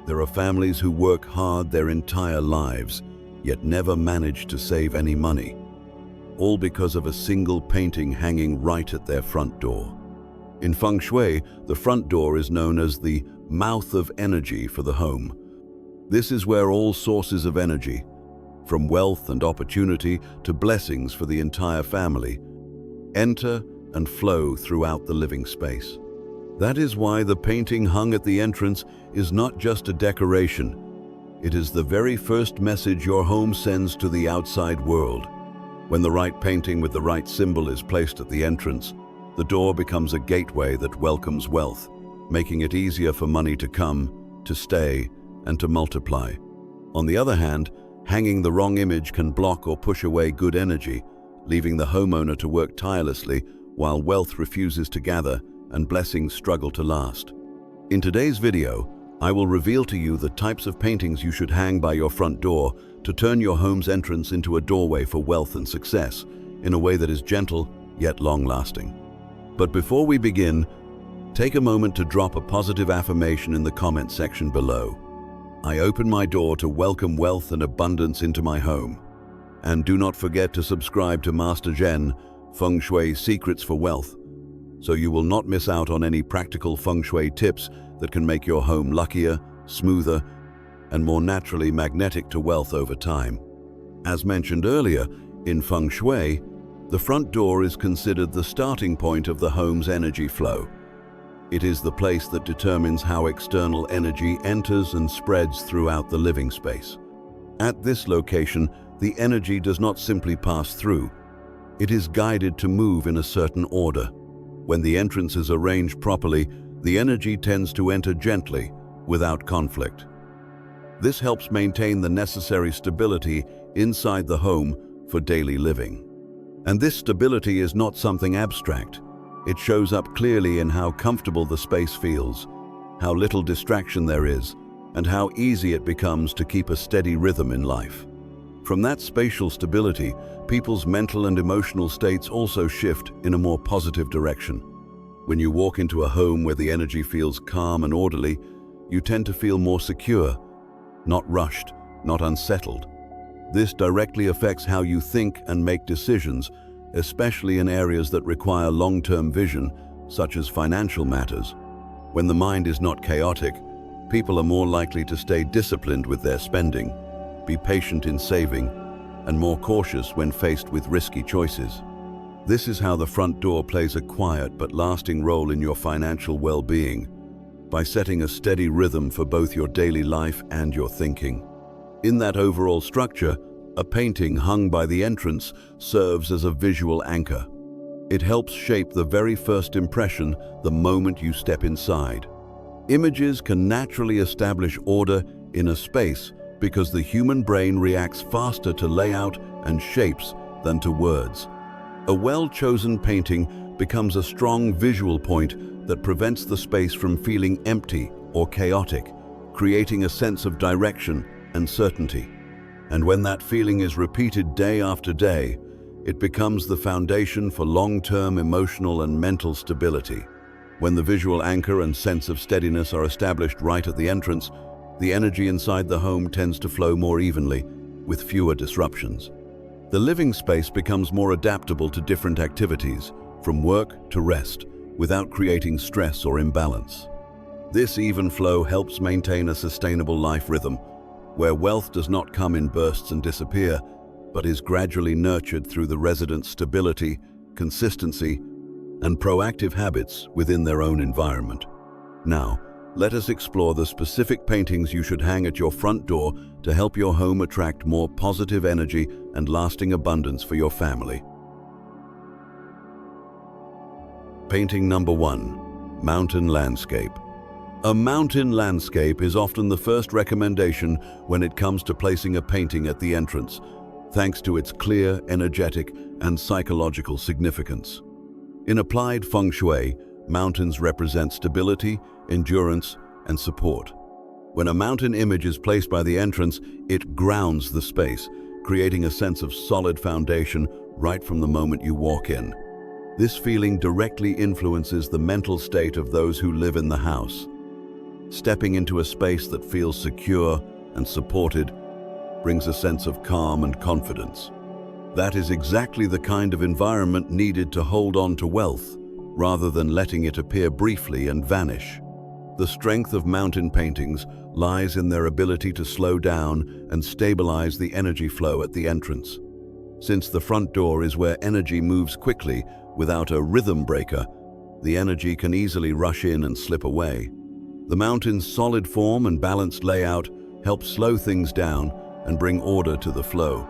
There are families who work hard their entire lives, yet never manage to save any money, all because of a single painting hanging right at their front door. In Feng Shui, the front door is known as the mouth of energy for the home. This is where all sources of energy, from wealth and opportunity to blessings for the entire family, enter and flow throughout the living space. That is why the painting hung at the entrance is not just a decoration. It is the very first message your home sends to the outside world. When the right painting with the right symbol is placed at the entrance, the door becomes a gateway that welcomes wealth, making it easier for money to come, to stay, and to multiply. On the other hand, hanging the wrong image can block or push away good energy, leaving the homeowner to work tirelessly while wealth refuses to gather and blessings struggle to last. In today's video, I will reveal to you the types of paintings you should hang by your front door to turn your home's entrance into a doorway for wealth and success in a way that is gentle yet long-lasting. But before we begin, take a moment to drop a positive affirmation in the comment section below. I open my door to welcome wealth and abundance into my home. And do not forget to subscribe to Master Zhen, Feng Shui Secrets for Wealth, so you will not miss out on any practical Feng Shui tips that can make your home luckier, smoother, and more naturally magnetic to wealth over time. As mentioned earlier, in Feng Shui, the front door is considered the starting point of the home's energy flow. It is the place that determines how external energy enters and spreads throughout the living space. At this location, the energy does not simply pass through. It is guided to move in a certain order. When the entrance is arranged properly, the energy tends to enter gently, without conflict. This helps maintain the necessary stability inside the home for daily living. And this stability is not something abstract. It shows up clearly in how comfortable the space feels, how little distraction there is, and how easy it becomes to keep a steady rhythm in life. From that spatial stability, people's mental and emotional states also shift in a more positive direction. When you walk into a home where the energy feels calm and orderly, you tend to feel more secure, not rushed, not unsettled. This directly affects how you think and make decisions, especially in areas that require long-term vision, such as financial matters. When the mind is not chaotic, people are more likely to stay disciplined with their spending, be patient in saving, and more cautious when faced with risky choices. This is how the front door plays a quiet but lasting role in your financial well-being, by setting a steady rhythm for both your daily life and your thinking. In that overall structure, a painting hung by the entrance serves as a visual anchor. It helps shape the very first impression the moment you step inside. Images can naturally establish order in a space because the human brain reacts faster to layout and shapes than to words. A well-chosen painting becomes a strong visual point that prevents the space from feeling empty or chaotic, creating a sense of direction and certainty. And when that feeling is repeated day after day, it becomes the foundation for long-term emotional and mental stability. When the visual anchor and sense of steadiness are established right at the entrance, the energy inside the home tends to flow more evenly, with fewer disruptions. The living space becomes more adaptable to different activities, from work to rest, without creating stress or imbalance. This even flow helps maintain a sustainable life rhythm, where wealth does not come in bursts and disappear, but is gradually nurtured through the residents' stability, consistency, and proactive habits within their own environment. Now, let us explore the specific paintings you should hang at your front door to help your home attract more positive energy and lasting abundance for your family. Painting number 1, Mountain Landscape. A mountain landscape is often the first recommendation when it comes to placing a painting at the entrance, thanks to its clear, energetic, and psychological significance. In applied Feng Shui, mountains represent stability, endurance, and support. When a mountain image is placed by the entrance, it grounds the space, creating a sense of solid foundation right from the moment you walk in. This feeling directly influences the mental state of those who live in the house. Stepping into a space that feels secure and supported brings a sense of calm and confidence. That is exactly the kind of environment needed to hold on to wealth, rather than letting it appear briefly and vanish. The strength of mountain paintings lies in their ability to slow down and stabilize the energy flow at the entrance. Since the front door is where energy moves quickly without a rhythm breaker, the energy can easily rush in and slip away. The mountain's solid form and balanced layout help slow things down and bring order to the flow.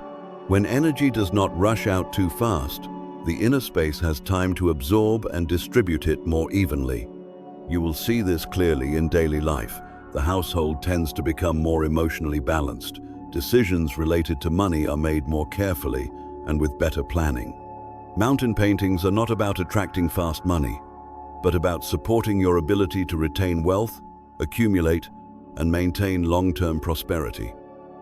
When energy does not rush out too fast, the inner space has time to absorb and distribute it more evenly. You will see this clearly in daily life. The household tends to become more emotionally balanced. Decisions related to money are made more carefully and with better planning. Mountain paintings are not about attracting fast money, but about supporting your ability to retain wealth, accumulate, and maintain long-term prosperity.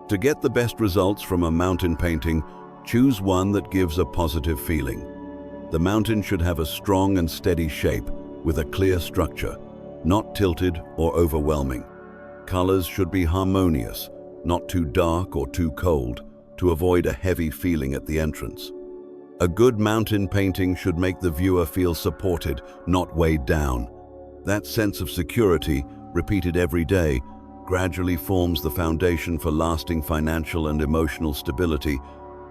To get the best results from a mountain painting, choose one that gives a positive feeling. The mountain should have a strong and steady shape with a clear structure, not tilted or overwhelming. Colors should be harmonious, not too dark or too cold, to avoid a heavy feeling at the entrance. A good mountain painting should make the viewer feel supported, not weighed down. That sense of security, repeated every day, gradually forms the foundation for lasting financial and emotional stability,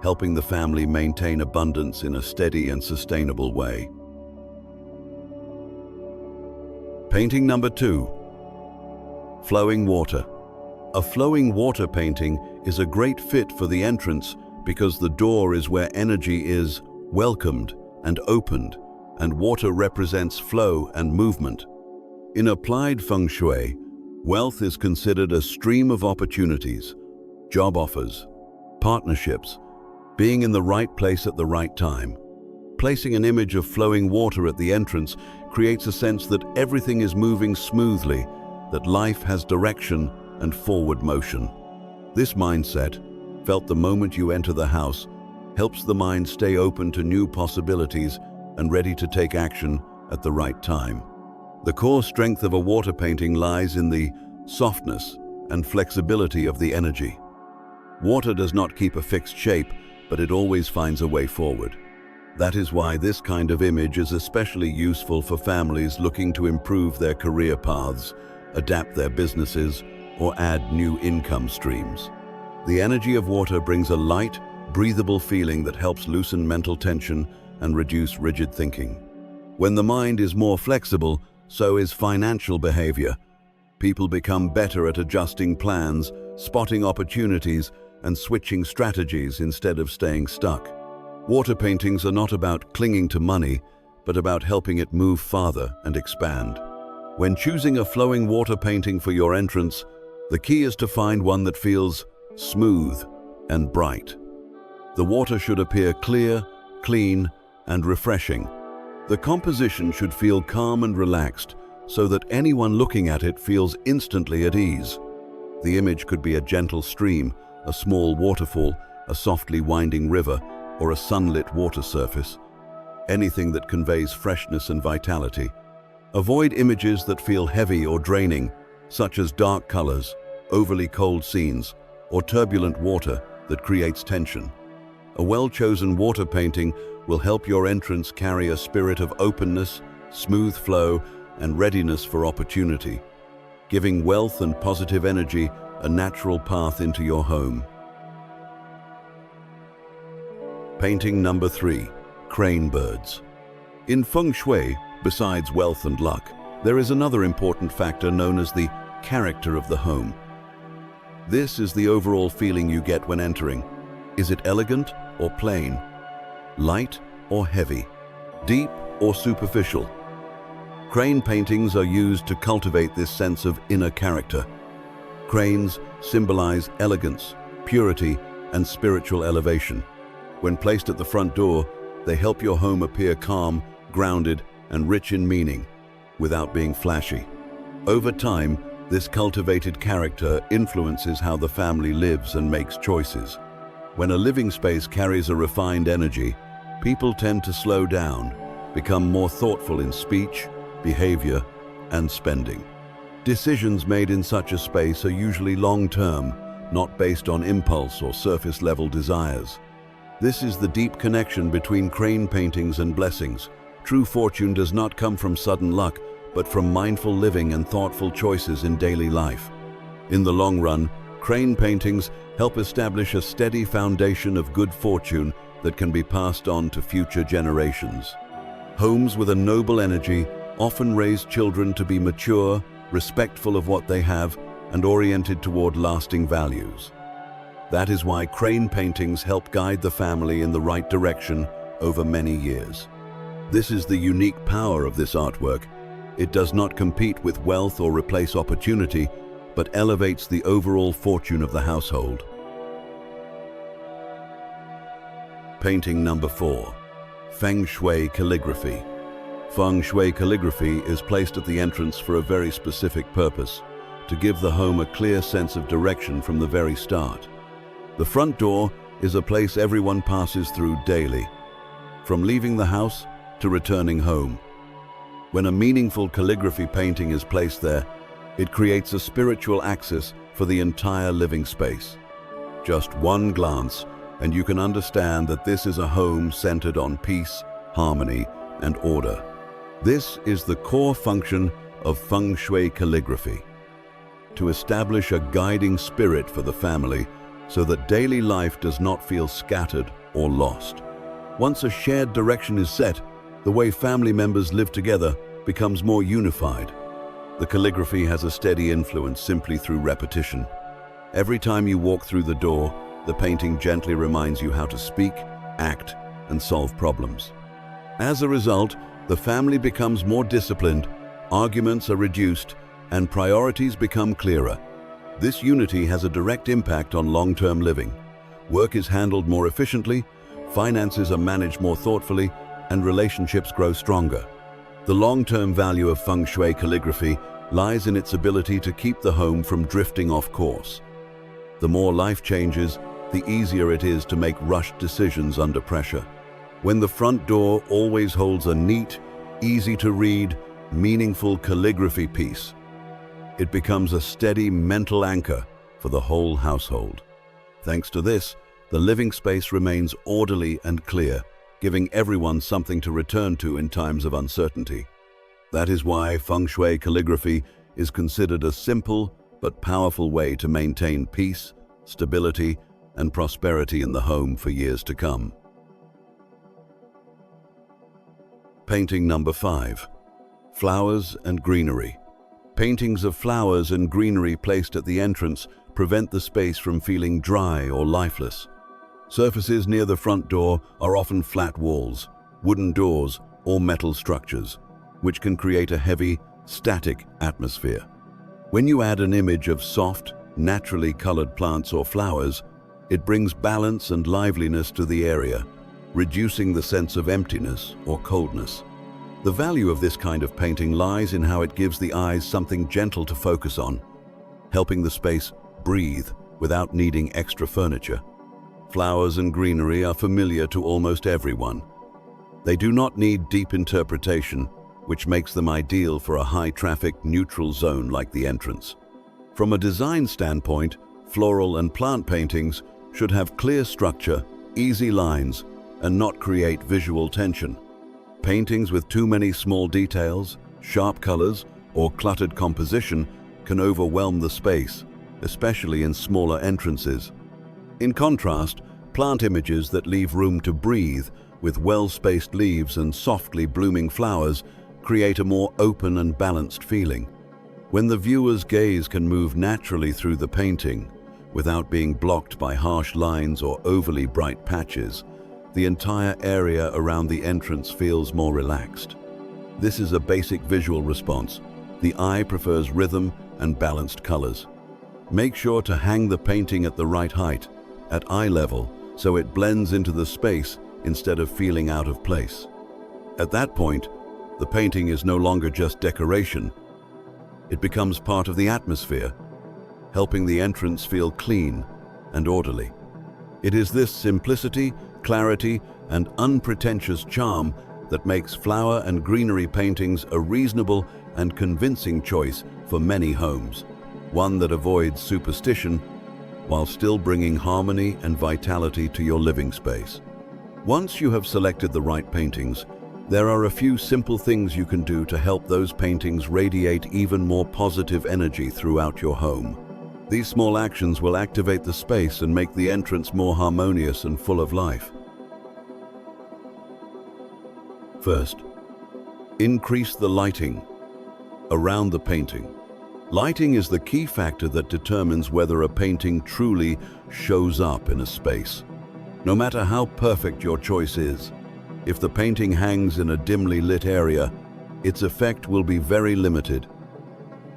helping the family maintain abundance in a steady and sustainable way. Painting number 2. Flowing water. A flowing water painting is a great fit for the entrance because the door is where energy is welcomed and opened, and water represents flow and movement. In applied Feng Shui, wealth is considered a stream of opportunities, job offers, partnerships, being in the right place at the right time. Placing an image of flowing water at the entrance creates a sense that everything is moving smoothly, that life has direction and forward motion. This mindset, felt the moment you enter the house, helps the mind stay open to new possibilities and ready to take action at the right time. The core strength of a water painting lies in the softness and flexibility of the energy. Water does not keep a fixed shape, but it always finds a way forward. That is why this kind of image is especially useful for families looking to improve their career paths, adapt their businesses, or add new income streams. The energy of water brings a light, breathable feeling that helps loosen mental tension and reduce rigid thinking. When the mind is more flexible, so is financial behavior. People become better at adjusting plans, spotting opportunities, and switching strategies instead of staying stuck. Water paintings are not about clinging to money, but about helping it move farther and expand. When choosing a flowing water painting for your entrance, the key is to find one that feels smooth and bright. The water should appear clear, clean, and refreshing. The composition should feel calm and relaxed so that anyone looking at it feels instantly at ease. The image could be a gentle stream, a small waterfall, a softly winding river, or a sunlit water surface. Anything that conveys freshness and vitality. Avoid images that feel heavy or draining, such as dark colors, overly cold scenes, or turbulent water that creates tension. A well-chosen water painting will help your entrance carry a spirit of openness, smooth flow, and readiness for opportunity, giving wealth and positive energy a natural path into your home. Painting number 3, crane birds. In Feng Shui, besides wealth and luck, there is another important factor known as the character of the home. This is the overall feeling you get when entering. Is it elegant or plain? Light or heavy? Deep or superficial? Crane paintings are used to cultivate this sense of inner character. Cranes symbolize elegance, purity, and spiritual elevation. When placed at the front door, they help your home appear calm, grounded, and rich in meaning, without being flashy. Over time, this cultivated character influences how the family lives and makes choices. When a living space carries a refined energy, people tend to slow down, become more thoughtful in speech, behavior, and spending. Decisions made in such a space are usually long-term, not based on impulse or surface-level desires. This is the deep connection between crane paintings and blessings. True fortune does not come from sudden luck, but from mindful living and thoughtful choices in daily life. In the long run, crane paintings help establish a steady foundation of good fortune that can be passed on to future generations. Homes with a noble energy often raise children to be mature, respectful of what they have, and oriented toward lasting values. That is why crane paintings help guide the family in the right direction over many years. This is the unique power of this artwork. It does not compete with wealth or replace opportunity, but elevates the overall fortune of the household. Painting number 4. Feng Shui calligraphy. Feng Shui calligraphy is placed at the entrance for a very specific purpose, to give the home a clear sense of direction from the very start. The front door is a place everyone passes through daily, from leaving the house to returning home. When a meaningful calligraphy painting is placed there, it creates a spiritual axis for the entire living space. Just one glance, and you can understand that this is a home centered on peace, harmony, and order. This is the core function of Feng Shui calligraphy, to establish a guiding spirit for the family so that daily life does not feel scattered or lost. Once a shared direction is set, the way family members live together becomes more unified. The calligraphy has a steady influence simply through repetition. Every time you walk through the door, the painting gently reminds you how to speak, act, and solve problems. As a result, the family becomes more disciplined, arguments are reduced, and priorities become clearer. This unity has a direct impact on long-term living. Work is handled more efficiently, finances are managed more thoughtfully, and relationships grow stronger. The long-term value of Feng Shui calligraphy lies in its ability to keep the home from drifting off course. The more life changes, the easier it is to make rushed decisions under pressure. When the front door always holds a neat, easy-to-read, meaningful calligraphy piece, it becomes a steady mental anchor for the whole household. Thanks to this, the living space remains orderly and clear, giving everyone something to return to in times of uncertainty. That is why Feng Shui calligraphy is considered a simple but powerful way to maintain peace, stability, and prosperity in the home for years to come. Painting number 5. Flowers and greenery. Paintings of flowers and greenery placed at the entrance prevent the space from feeling dry or lifeless. Surfaces near the front door are often flat walls, wooden doors, or metal structures, which can create a heavy, static atmosphere. When you add an image of soft, naturally colored plants or flowers, it brings balance and liveliness to the area, reducing the sense of emptiness or coldness. The value of this kind of painting lies in how it gives the eyes something gentle to focus on, helping the space breathe without needing extra furniture. Flowers and greenery are familiar to almost everyone. They do not need deep interpretation, which makes them ideal for a high-traffic, neutral zone like the entrance. From a design standpoint, floral and plant paintings should have clear structure, easy lines, and not create visual tension. Paintings with too many small details, sharp colors, or cluttered composition can overwhelm the space, especially in smaller entrances. In contrast, plant images that leave room to breathe, with well-spaced leaves and softly blooming flowers, create a more open and balanced feeling. When the viewer's gaze can move naturally through the painting, without being blocked by harsh lines or overly bright patches, the entire area around the entrance feels more relaxed. This is a basic visual response. The eye prefers rhythm and balanced colors. Make sure to hang the painting at the right height, at eye level, so it blends into the space instead of feeling out of place. At that point, the painting is no longer just decoration. It becomes part of the atmosphere, helping the entrance feel clean and orderly. It is this simplicity, clarity, and unpretentious charm that makes flower and greenery paintings a reasonable and convincing choice for many homes, one that avoids superstition while still bringing harmony and vitality to your living space. Once you have selected the right paintings, there are a few simple things you can do to help those paintings radiate even more positive energy throughout your home. These small actions will activate the space and make the entrance more harmonious and full of life. First, increase the lighting around the painting. Lighting is the key factor that determines whether a painting truly shows up in a space. No matter how perfect your choice is, if the painting hangs in a dimly lit area, its effect will be very limited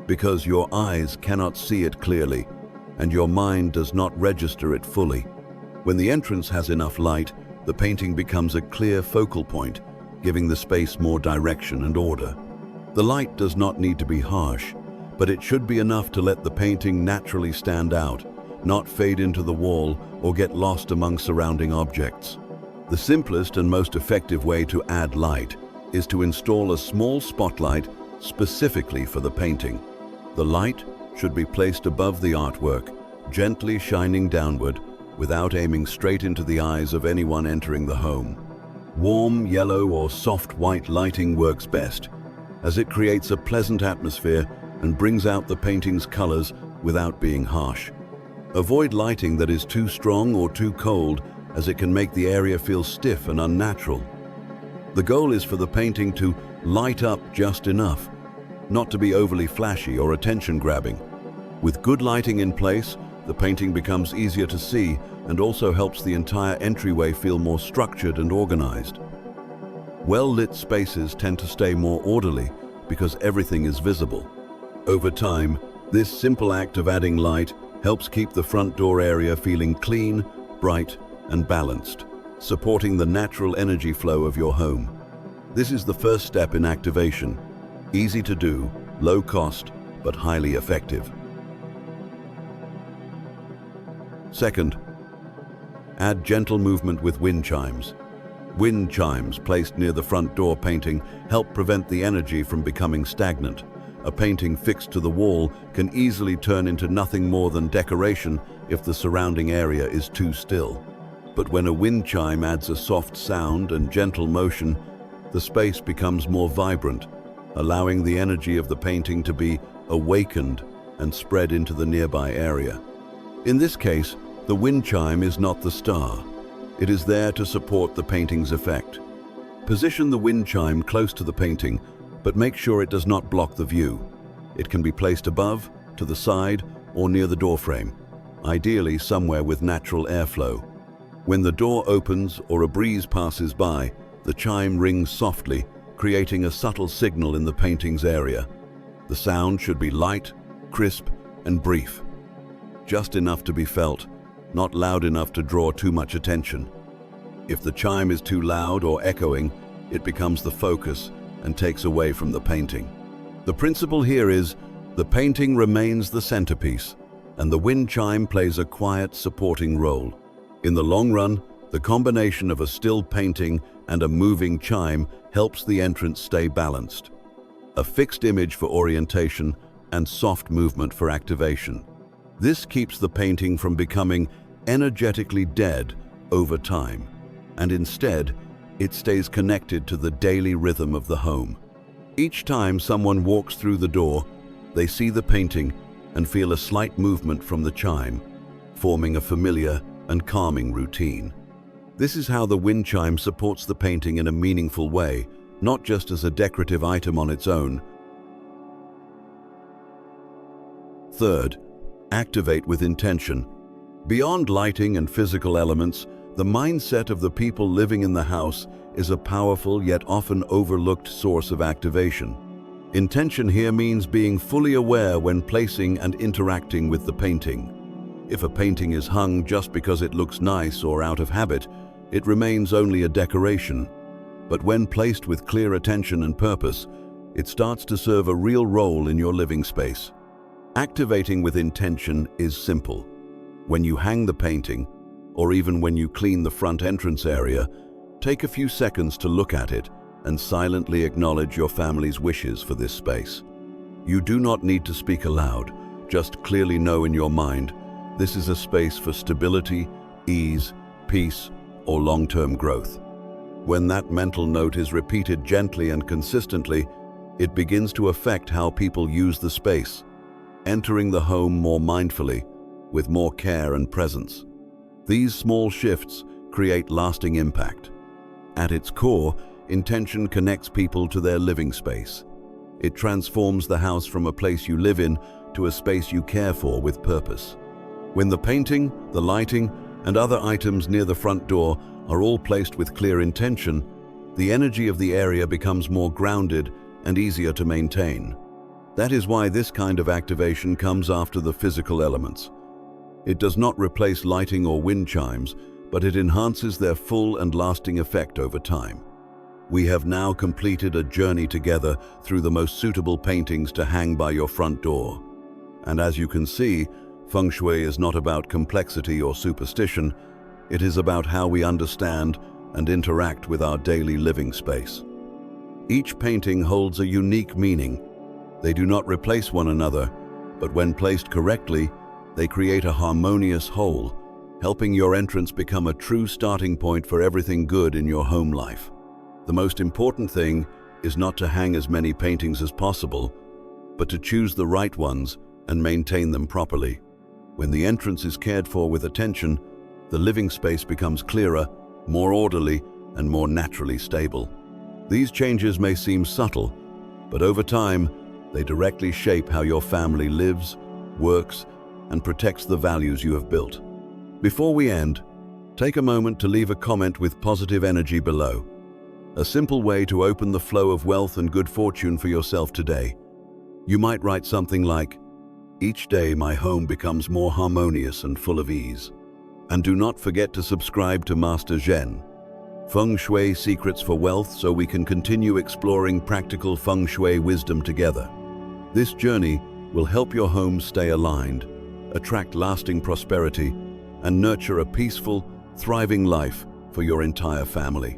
because your eyes cannot see it clearly and your mind does not register it fully. When the entrance has enough light, the painting becomes a clear focal point, giving the space more direction and order. The light does not need to be harsh, but it should be enough to let the painting naturally stand out, not fade into the wall or get lost among surrounding objects. The simplest and most effective way to add light is to install a small spotlight specifically for the painting. The light should be placed above the artwork, gently shining downward without aiming straight into the eyes of anyone entering the home. Warm yellow or soft white lighting works best, as it creates a pleasant atmosphere and brings out the painting's colors without being harsh. Avoid lighting that is too strong or too cold, as it can make the area feel stiff and unnatural. The goal is for the painting to light up just enough, not to be overly flashy or attention-grabbing. With good lighting in place, the painting becomes easier to see and also helps the entire entryway feel more structured and organized. Well-lit spaces tend to stay more orderly because everything is visible. Over time, this simple act of adding light helps keep the front door area feeling clean, bright, and balanced, supporting the natural energy flow of your home. This is the first step in activation. Easy to do, low cost, but highly effective. Second, add gentle movement with wind chimes. Wind chimes placed near the front door painting help prevent the energy from becoming stagnant. A painting fixed to the wall can easily turn into nothing more than decoration if the surrounding area is too still. But when a wind chime adds a soft sound and gentle motion, the space becomes more vibrant, allowing the energy of the painting to be awakened and spread into the nearby area. In this case, the wind chime is not the star. It is there to support the painting's effect. Position the wind chime close to the painting, but make sure it does not block the view. It can be placed above, to the side, or near the doorframe, ideally somewhere with natural airflow. When the door opens or a breeze passes by, the chime rings softly, creating a subtle signal in the painting's area. The sound should be light, crisp, and brief. Just enough to be felt, not loud enough to draw too much attention. If the chime is too loud or echoing, it becomes the focus and takes away from the painting. The principle here is, the painting remains the centerpiece, and the wind chime plays a quiet, supporting role. In the long run, the combination of a still painting and a moving chime helps the entrance stay balanced. A fixed image for orientation and soft movement for activation. This keeps the painting from becoming energetically dead over time, and instead, it stays connected to the daily rhythm of the home. Each time someone walks through the door, they see the painting and feel a slight movement from the chime, forming a familiar and calming routine. This is how the wind chime supports the painting in a meaningful way, not just as a decorative item on its own. Third, activate with intention. Beyond lighting and physical elements, the mindset of the people living in the house is a powerful yet often overlooked source of activation. Intention here means being fully aware when placing and interacting with the painting. If a painting is hung just because it looks nice or out of habit, it remains only a decoration. But when placed with clear attention and purpose, it starts to serve a real role in your living space. Activating with intention is simple. When you hang the painting, or even when you clean the front entrance area, take a few seconds to look at it and silently acknowledge your family's wishes for this space. You do not need to speak aloud, just clearly know in your mind, this is a space for stability, ease, peace, or long-term growth. When that mental note is repeated gently and consistently, it begins to affect how people use the space, entering the home more mindfully, with more care and presence. These small shifts create lasting impact. At its core, intention connects people to their living space. It transforms the house from a place you live in to a space you care for with purpose. When the painting, the lighting, and other items near the front door are all placed with clear intention, the energy of the area becomes more grounded and easier to maintain. That is why this kind of activation comes after the physical elements. It does not replace lighting or wind chimes, but it enhances their full and lasting effect over time. We have now completed a journey together through the most suitable paintings to hang by your front door. And as you can see, Feng Shui is not about complexity or superstition. It is about how we understand and interact with our daily living space. Each painting holds a unique meaning. They do not replace one another, but when placed correctly, they create a harmonious whole, helping your entrance become a true starting point for everything good in your home life. The most important thing is not to hang as many paintings as possible, but to choose the right ones and maintain them properly. When the entrance is cared for with attention, the living space becomes clearer, more orderly, and more naturally stable. These changes may seem subtle, but over time, they directly shape how your family lives, works, and protects the values you have built. Before we end, take a moment to leave a comment with positive energy below. A simple way to open the flow of wealth and good fortune for yourself today. You might write something like, "Each day my home becomes more harmonious and full of ease." And do not forget to subscribe to Master Zhen, Feng Shui Secrets for Wealth, so we can continue exploring practical Feng Shui wisdom together. This journey will help your home stay aligned, attract lasting prosperity, and nurture a peaceful, thriving life for your entire family.